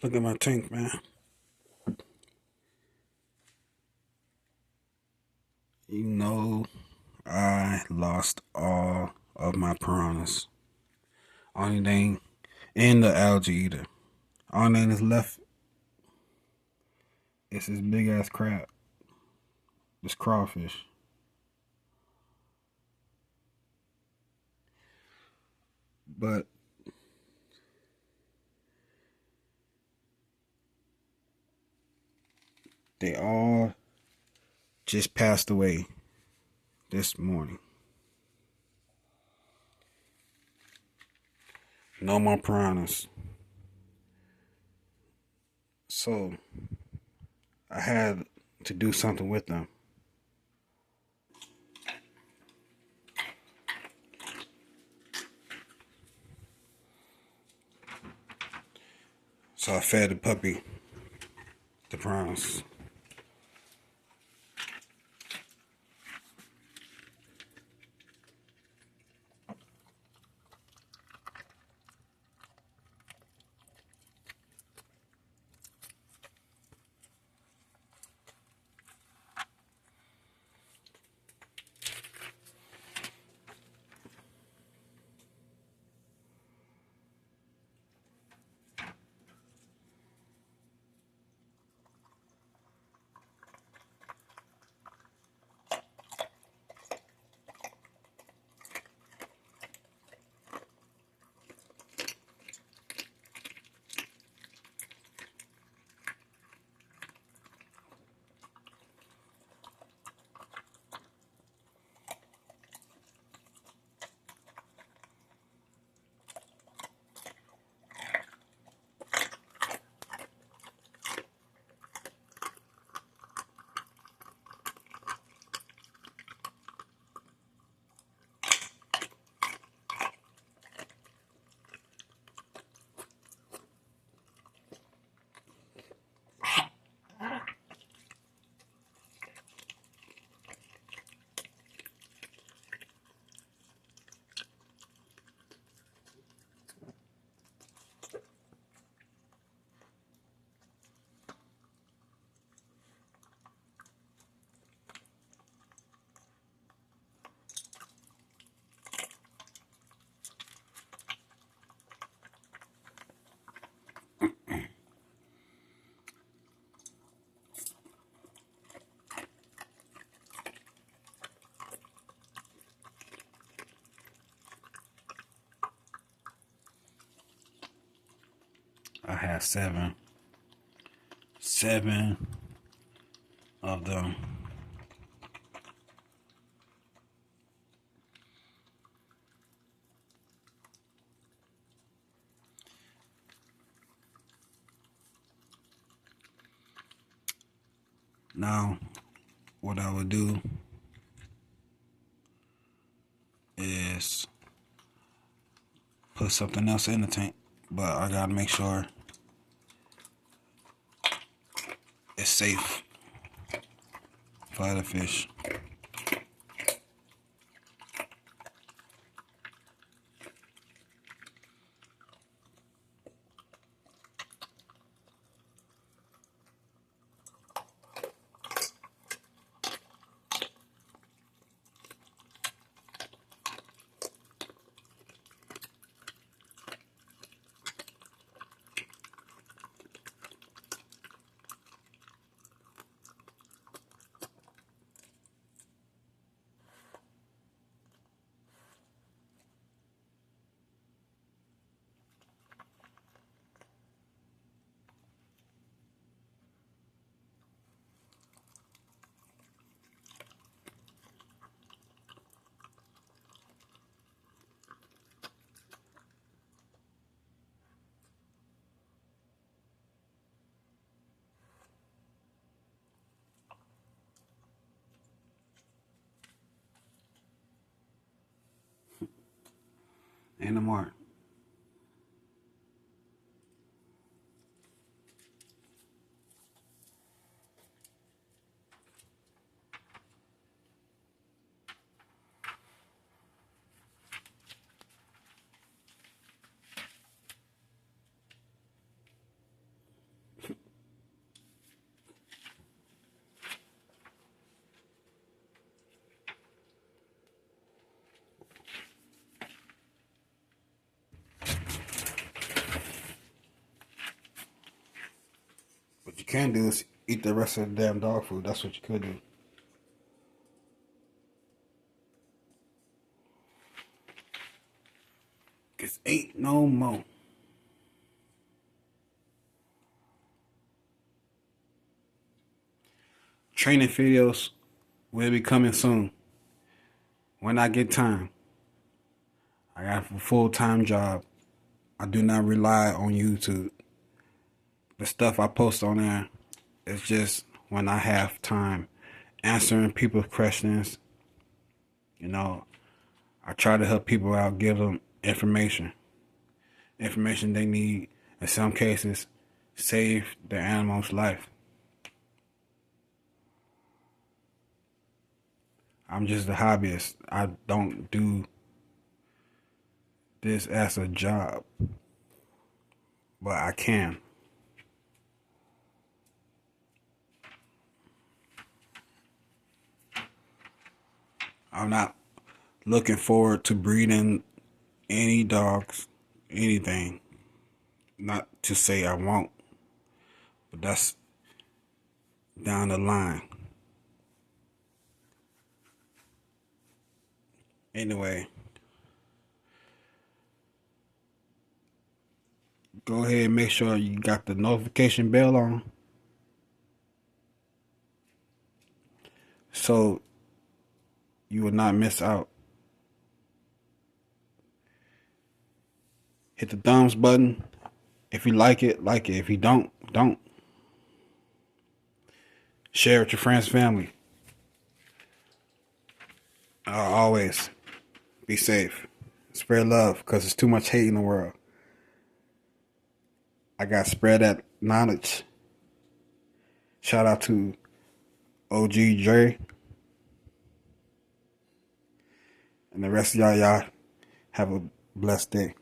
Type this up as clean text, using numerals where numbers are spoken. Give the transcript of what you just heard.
Look at my tank, man. You know, I lost all of my piranhas. Only thing, and the algae either. Only thing that's left is this big ass crab, this crawfish. But they all just passed away this morning. No more piranhas. So I had to do something with them. So I fed the puppy the piranhas. I had seven of them. Now, what I would do is put something else in the tank, but I gotta make sure it's safe for other fish. Ain't no more. can do is eat the rest of the damn dog food. That's what you could do. Cause ain't no more. Training videos will be coming soon. When I get time. I got a full-time job. I do not rely on YouTube. The stuff I post on there is just when I have time. Answering people's questions. You know, I try to help people out, give them information. Information they need. In some cases, save the animal's life. I'm just a hobbyist. I don't do this as a job, but I can. I'm not looking forward to breeding any dogs, anything. Not to say I won't, but that's down the line. Anyway, go ahead and make sure you got the notification bell on so you will not miss out. Hit the thumbs button. If you like it, like it. If you don't, don't. Share it with your friends, family. Always be safe. Spread love because there's too much hate in the world. I got to spread that knowledge. Shout out to OG Dre. And the rest of y'all have a blessed day.